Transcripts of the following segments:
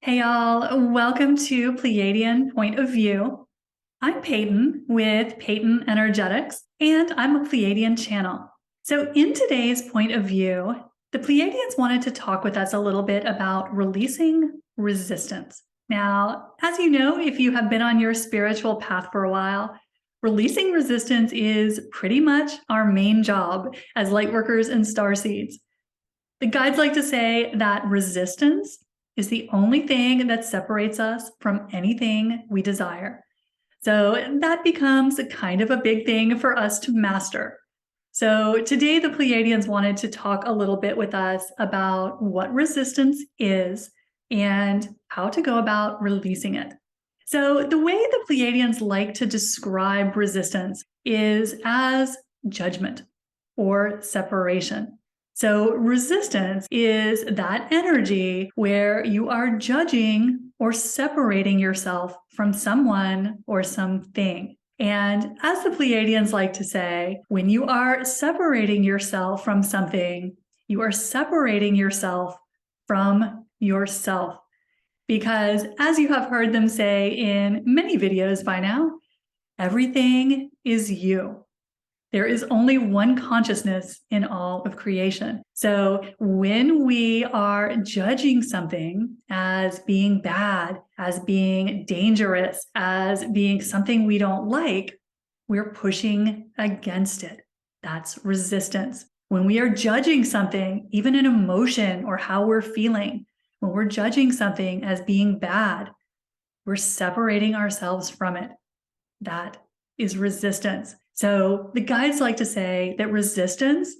Hey y'all, welcome to Pleiadian Point of View. I'm Peyton with Peyton Energetics, and I'm a Pleiadian channel. So in today's Point of View, the Pleiadians wanted to talk with us a little bit about releasing resistance. Now, as you know, if you have been on your spiritual path for a while, releasing resistance is pretty much our main job as lightworkers and starseeds. The guides like to say that resistance is the only thing that separates us from anything we desire. So that becomes a kind of a big thing for us to master. So today the Pleiadians wanted to talk a little bit with us about what resistance is and how to go about releasing it. So the way the Pleiadians like to describe resistance is as judgment or separation. So resistance is that energy where you are judging or separating yourself from someone or something. And as the Pleiadians like to say, when you are separating yourself from something, you are separating yourself from yourself. Because as you have heard them say in many videos by now, everything is you. There is only one consciousness in all of creation. So when we are judging something as being bad, as being dangerous, as being something we don't like, we're pushing against it. That's resistance. When we are judging something, even an emotion or how we're feeling, when we're judging something as being bad, we're separating ourselves from it. That is resistance. So the guides like to say that resistance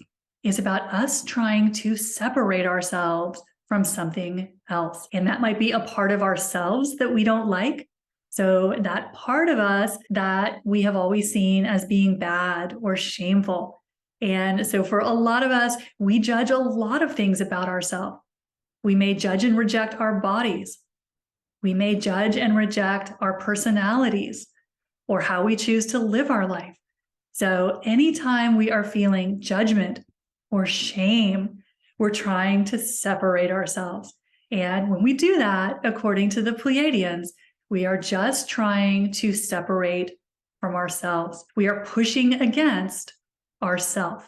is about us trying to separate ourselves from something else. And that might be a part of ourselves that we don't like. So that part of us that we have always seen as being bad or shameful. And so for a lot of us, we judge a lot of things about ourselves. We may judge and reject our bodies. We may judge and reject our personalities or how we choose to live our life. So anytime we are feeling judgment or shame, we're trying to separate ourselves. And when we do that, according to the Pleiadians, we are just trying to separate from ourselves. We are pushing against ourselves.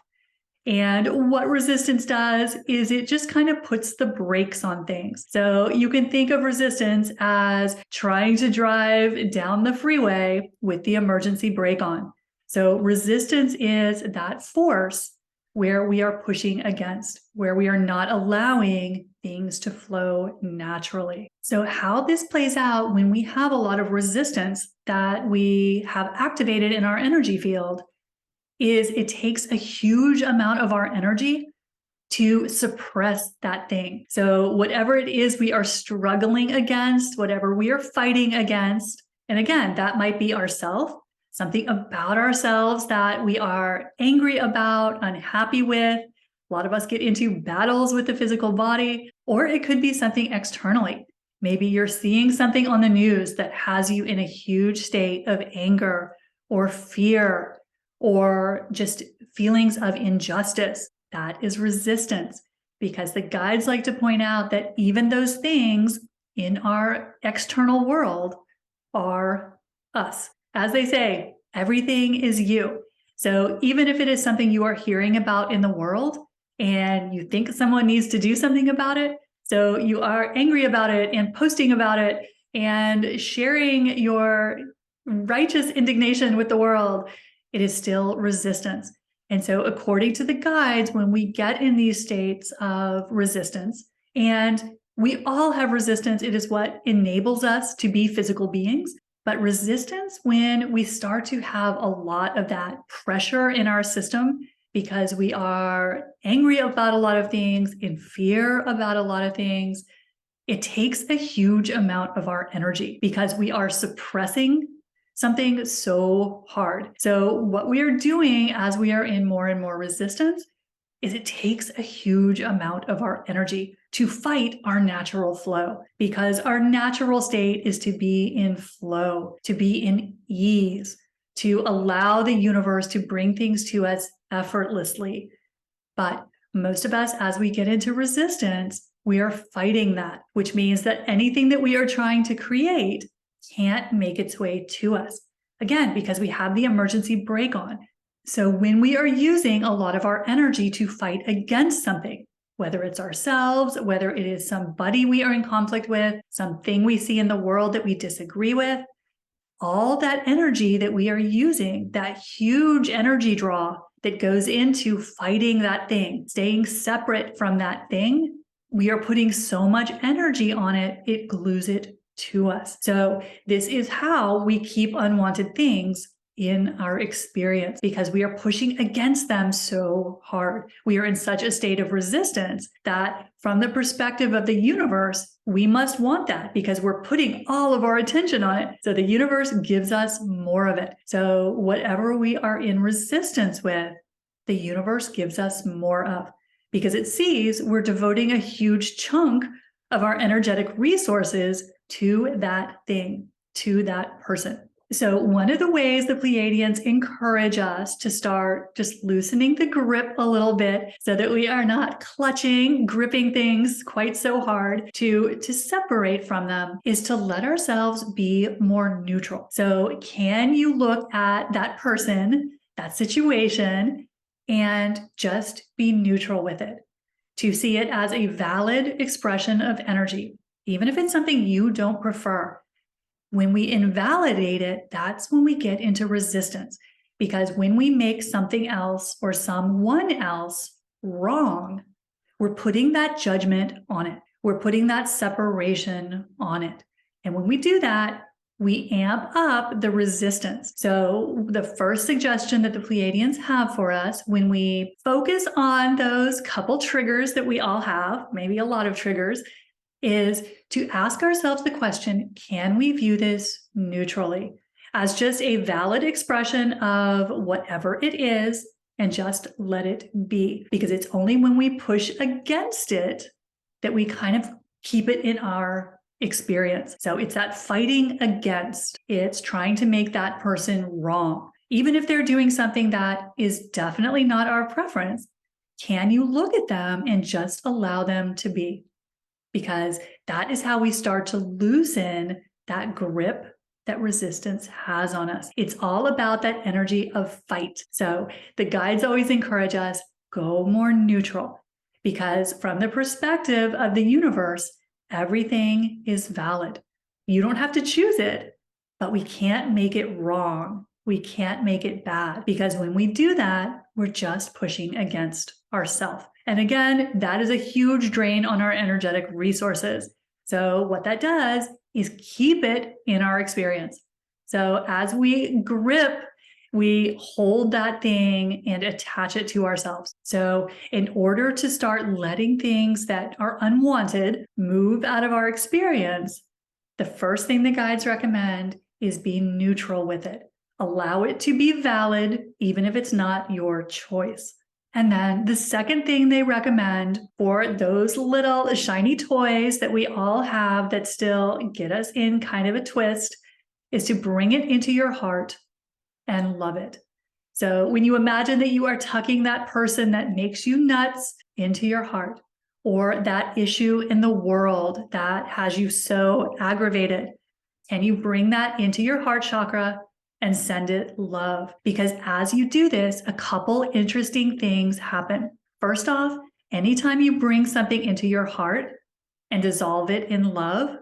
And what resistance does is it just kind of puts the brakes on things. So you can think of resistance as trying to drive down the freeway with the emergency brake on. So resistance is that force where we are pushing against, where we are not allowing things to flow naturally. So how this plays out when we have a lot of resistance that we have activated in our energy field is it takes a huge amount of our energy to suppress that thing. So whatever it is we are struggling against, whatever we are fighting against, and again, that might be ourself, something about ourselves that we are angry about, unhappy with. A lot of us get into battles with the physical body, or it could be something externally. Maybe you're seeing something on the news that has you in a huge state of anger or fear, or just feelings of injustice. That is resistance, because the guides like to point out that even those things in our external world are us. As they say, everything is you. So even if it is something you are hearing about in the world and you think someone needs to do something about it, so you are angry about it and posting about it and sharing your righteous indignation with the world, it is still resistance. And so according to the guides, when we get in these states of resistance, and we all have resistance, it is what enables us to be physical beings. But resistance, when we start to have a lot of that pressure in our system because we are angry about a lot of things, in fear about a lot of things, it takes a huge amount of our energy because we are suppressing something so hard. So what we are doing as we are in more and more resistance is it takes a huge amount of our energy to fight our natural flow, because our natural state is to be in flow, to be in ease, to allow the universe to bring things to us effortlessly. But most of us, as we get into resistance, we are fighting that, which means that anything that we are trying to create can't make its way to us. Again, because we have the emergency brake on. So when we are using a lot of our energy to fight against something, whether it's ourselves, whether it is somebody we are in conflict with, something we see in the world that we disagree with, all that energy that we are using, that huge energy draw that goes into fighting that thing, staying separate from that thing, we are putting so much energy on it, it glues it to us. So this is how we keep unwanted things in our experience, because we are pushing against them so hard. We are in such a state of resistance that from the perspective of the universe, we must want that because we're putting all of our attention on it. So the universe gives us more of it. So whatever we are in resistance with, the universe gives us more of, because it sees we're devoting a huge chunk of our energetic resources to that thing, to that person. So one of the ways the Pleiadians encourage us to start just loosening the grip a little bit so that we are not gripping things quite so hard to separate from them is to let ourselves be more neutral. So can you look at that person, that situation, and just be neutral with it? To see it as a valid expression of energy, even if it's something you don't prefer. When we invalidate it, that's when we get into resistance. Because when we make something else or someone else wrong, we're putting that judgment on it. We're putting that separation on it. And when we do that, we amp up the resistance. So the first suggestion that the Pleiadians have for us when we focus on those couple triggers that we all have, maybe a lot of triggers, is to ask ourselves the question, can we view this neutrally as just a valid expression of whatever it is and just let it be? Because it's only when we push against it that we kind of keep it in our experience. So it's that fighting against, it's trying to make that person wrong. Even if they're doing something that is definitely not our preference, can you look at them and just allow them to be? Because that is how we start to loosen that grip that resistance has on us. It's all about that energy of fight. So the guides always encourage us, go more neutral, because from the perspective of the universe, everything is valid. You don't have to choose it, but we can't make it wrong. We can't make it bad, because when we do that, we're just pushing against ourselves. And again, that is a huge drain on our energetic resources. So what that does is keep it in our experience. So as we grip, we hold that thing and attach it to ourselves. So in order to start letting things that are unwanted move out of our experience, the first thing the guides recommend is be neutral with it. Allow it to be valid, even if it's not your choice. And then the second thing they recommend for those little shiny toys that we all have that still get us in kind of a twist is to bring it into your heart and love it. So when you imagine that you are tucking that person that makes you nuts into your heart, or that issue in the world that has you so aggravated, can you bring that into your heart chakra and send it love? Because as you do this, a couple interesting things happen. First off, anytime you bring something into your heart and dissolve it in love,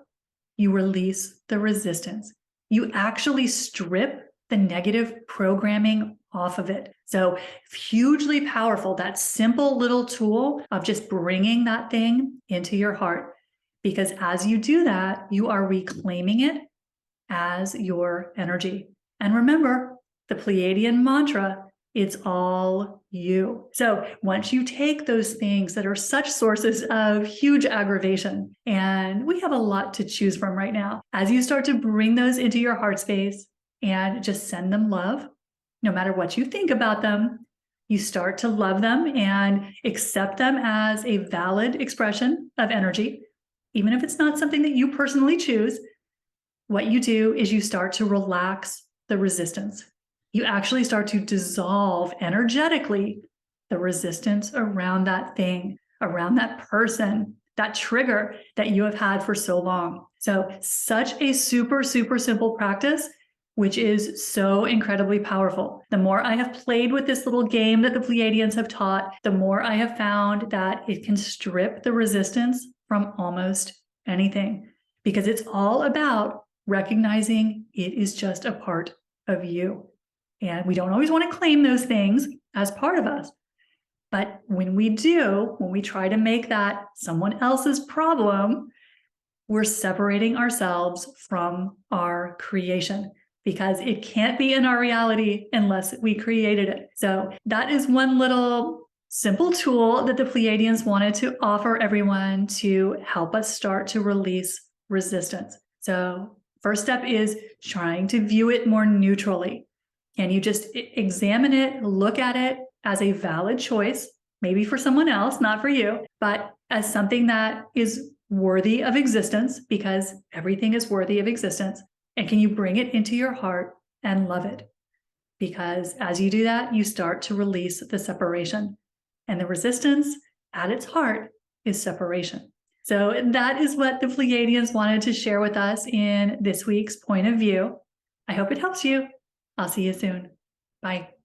you release the resistance. You actually strip the negative programming off of it. So hugely powerful, that simple little tool of just bringing that thing into your heart. Because as you do that, you are reclaiming it as your energy. And remember, the Pleiadian mantra, it's all you. So once you take those things that are such sources of huge aggravation, and we have a lot to choose from right now, as you start to bring those into your heart space and just send them love, no matter what you think about them, you start to love them and accept them as a valid expression of energy, even if it's not something that you personally choose. What you do is you start to relax the resistance. You actually start to dissolve energetically the resistance around that thing, around that person, that trigger that you have had for so long. So such a super, super simple practice, which is so incredibly powerful. The more I have played with this little game that the Pleiadians have taught, the more I have found that it can strip the resistance from almost anything, because it's all about recognizing it is just a part of you. And we don't always want to claim those things as part of us. But when we do, when we try to make that someone else's problem, we're separating ourselves from our creation, because it can't be in our reality unless we created it. So that is one little simple tool that the Pleiadians wanted to offer everyone to help us start to release resistance. So first step is trying to view it more neutrally. Can you just examine it, look at it as a valid choice, maybe for someone else, not for you, but as something that is worthy of existence, because everything is worthy of existence. And can you bring it into your heart and love it? Because as you do that, you start to release the separation. And the resistance at its heart is separation. So that is what the Pleiadians wanted to share with us in this week's Point of View. I hope it helps you. I'll see you soon. Bye.